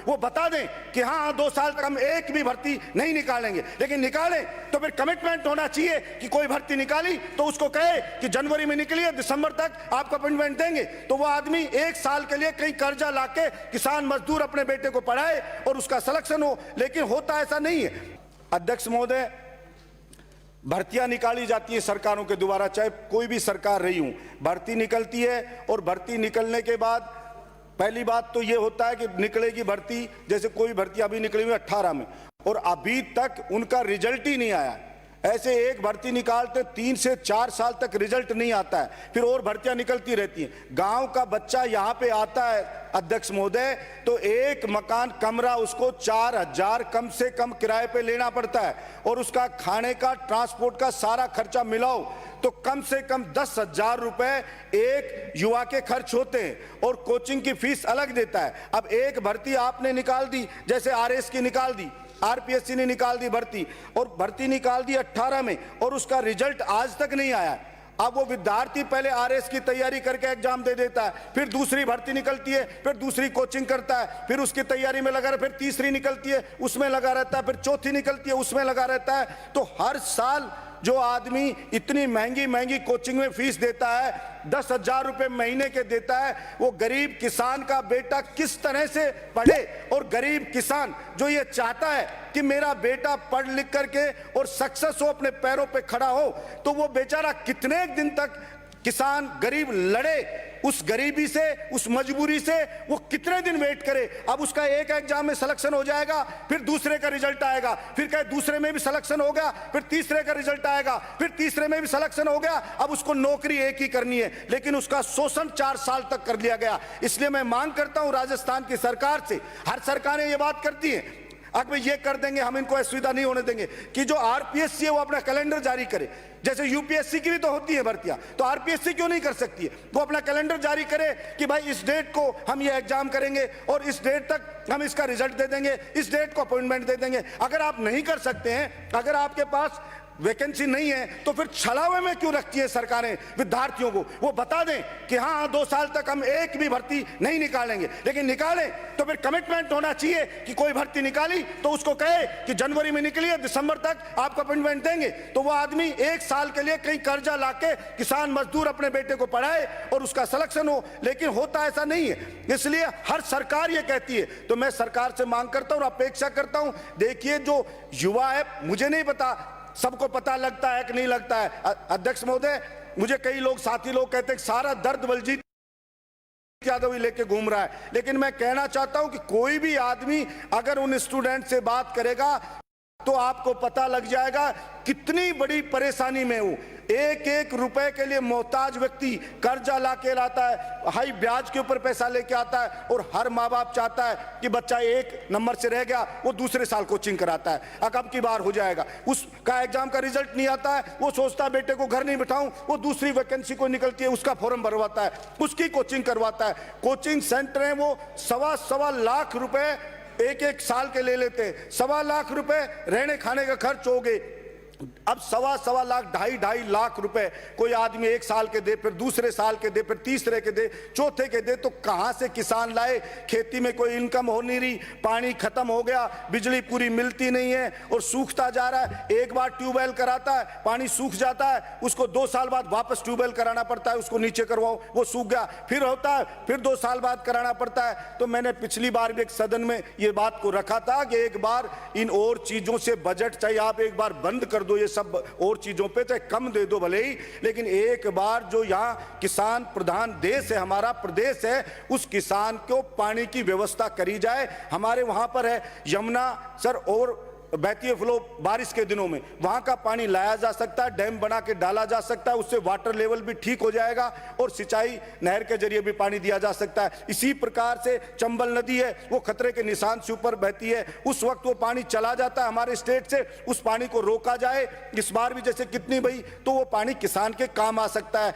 वो बता दें कि हाँ 2 साल तक हम एक भी भर्ती नहीं निकालेंगे, लेकिन निकालें तो फिर कमिटमेंट होना चाहिए कि कोई भर्ती निकाली तो उसको कहे कि जनवरी में निकली है, दिसंबर तक आपको अपॉइंटमेंट देंगे। तो वो आदमी 1 साल के लिए कहीं कर्जा लाके किसान मजदूर अपने बेटे को पढ़ाए और उसका सिलेक्शन हो, लेकिन होता ऐसा नहीं है। अध्यक्ष महोदय, भर्तियां निकाली जाती है सरकारों के द्वारा, चाहे कोई भी सरकार रही हूं, भर्ती निकलती है और भर्ती निकलने के बाद पहली बात तो ये होता है कि निकलेगी भर्ती, जैसे कोई भर्ती अभी निकली हुई 18 में और अभी तक उनका रिजल्ट ही नहीं आया। ऐसे एक भर्ती निकालते 3 से 4 साल तक रिजल्ट नहीं आता है, फिर और भर्तियां निकलती रहती हैं। गांव का बच्चा यहां पे आता है अध्यक्ष महोदय, तो एक मकान कमरा उसको 4,000 कम से कम किराए पे लेना पड़ता है और उसका खाने का ट्रांसपोर्ट का सारा खर्चा मिलाओ तो कम से कम 10,000 रुपए एक युवा के खर्च होते हैं और कोचिंग की फीस अलग देता है। अब एक भर्ती आपने निकाल दी, जैसे आरएस की निकाल दी, आरपीएससी ने निकाल दी भर्ती, और भर्ती निकाल दी 18 में और उसका रिजल्ट आज तक नहीं आया। अब वो विद्यार्थी पहले आरएस की तैयारी करके एग्जाम दे देता है, फिर दूसरी भर्ती निकलती है, फिर दूसरी कोचिंग करता है, फिर उसकी तैयारी में लगा रहता है, फिर तीसरी निकलती है उसमें लगा रहता है, फिर चौथी निकलती है उसमें लगा रहता है। तो हर साल जो आदमी इतनी महंगी महंगी कोचिंग में फीस देता है, 10,000 रुपए महीने के देता है, वो गरीब किसान का बेटा किस तरह से पढ़े? और गरीब किसान जो ये चाहता है कि मेरा बेटा पढ़ लिख करके और सक्सेस हो, अपने पैरों पे खड़ा हो, तो वो बेचारा कितने दिन तक किसान गरीब लड़े? उस गरीबी से, उस मजबूरी से वो कितने दिन वेट करे? अब उसका एक एग्जाम में सिलेक्शन हो जाएगा, फिर दूसरे का रिजल्ट आएगा, फिर कहे दूसरे में भी सिलेक्शन हो गया, फिर तीसरे का रिजल्ट आएगा, फिर तीसरे में भी सिलेक्शन हो गया। अब उसको नौकरी एक ही करनी है, लेकिन उसका शोषण 4 साल तक कर लिया गया। इसलिए मैं मांग करता हूं राजस्थान की सरकार से, हर सरकारें ये बात करती हैं अगर ये कर देंगे हम इनको असुविधा नहीं होने देंगे कि जो आरपीएससी है वो अपना कैलेंडर जारी करे, जैसे यूपीएससी की भी तो होती है भर्तियां, तो आरपीएससी क्यों नहीं कर सकती है? वो अपना कैलेंडर जारी करे कि भाई इस डेट को हम ये एग्जाम करेंगे और इस डेट तक हम इसका रिजल्ट दे देंगे, इस डेट को अपॉइंटमेंट दे देंगे। अगर आप नहीं कर सकते हैं, अगर आपके पास वैकेंसी नहीं है, तो फिर छलावे में क्यों रखती है सरकारें विद्यार्थियों को? वो बता दें कि हाँ 2 साल तक हम एक भी भर्ती नहीं निकालेंगे, लेकिन निकालें तो फिर कमिटमेंट होना चाहिए कि कोई भर्ती निकाली तो उसको कहे कि जनवरी में निकली है, दिसंबर तक आपको अपॉइंटमेंट देंगे। तो वो आदमी 1 साल के लिए कहीं कर्जा लाके किसान मजदूर अपने बेटे को पढ़ाए और उसका सिलेक्शन हो, लेकिन होता ऐसा नहीं है। इसलिए हर सरकार ये कहती है, तो मैं सरकार से मांग करता हूं और अपेक्षा करता हूं, देखिए जो युवा है, मुझे नहीं पता सबको पता लगता है कि नहीं लगता है। अध्यक्ष महोदय, मुझे कई लोग, साथी लोग कहते हैं सारा दर्द बलजीत यादव ही लेके घूम रहा है, लेकिन मैं कहना चाहता हूं कि कोई भी आदमी अगर उन स्टूडेंट से बात करेगा तो आपको पता लग जाएगा कितनी बड़ी परेशानी में हूं। 1-1 रुपए के लिए मोहताज व्यक्ति कर्जा लाके लाता है, हाई ब्याज के ऊपर पैसा लेके आता है, और हर माँ बाप चाहता है कि बच्चा 1 नंबर से रह गया, वो दूसरे साल कोचिंग कराता है, अब की बार हो जाएगा, उसका एग्जाम का रिजल्ट नहीं आता है, वो सोचता है बेटे को घर नहीं बिठाऊं, वो दूसरी वैकेंसी को निकलती है उसका फॉर्म भरवाता है, उसकी कोचिंग करवाता है। कोचिंग सेंटर है वो 1.25 लाख रुपए 1-1 साल के ले लेते हैं, 1.25 लाख रुपए रहने खाने का खर्च हो गए। अब 1.25 लाख, 2.5 लाख रुपए कोई आदमी 1 साल के दे, फिर दूसरे साल के दे, फिर तीसरे के दे, चौथे के दे, तो कहां से किसान लाए? खेती में कोई इनकम हो नहीं रही, पानी खत्म हो गया, बिजली पूरी मिलती नहीं है और सूखता जा रहा है। एक बार ट्यूबवेल कराता है, पानी सूख जाता है, उसको 2 साल बाद वापस ट्यूबवेल कराना पड़ता है, उसको नीचे करवाओ, वो सूख गया, फिर होता है, फिर 2 साल बाद कराना पड़ता है। तो मैंने पिछली बार भी एक सदन में ये बात को रखा था कि एक बार इन और चीजों से बजट चाहिए, आप एक बार बंद कर दो ये सब और चीजों पे, चाहे कम दे दो भले ही, लेकिन एक बार जो यहाँ किसान प्रधान देश है, हमारा प्रदेश है, उस किसान को पानी की व्यवस्था करी जाए। हमारे वहां पर है यमुना सर, और बहती है फ्लो बारिश के दिनों में, वहां का पानी लाया जा सकता है, डैम बना के डाला जा सकता है, उससे वाटर लेवल भी ठीक हो जाएगा और सिंचाई नहर के जरिए भी पानी दिया जा सकता है। इसी प्रकार से चंबल नदी है, वो खतरे के निशान से ऊपर बहती है, उस वक्त वो पानी चला जाता है हमारे स्टेट से, उस पानी को रोका जाए। इस बार भी जैसे कितनी बही, तो वो पानी किसान के काम आ सकता है।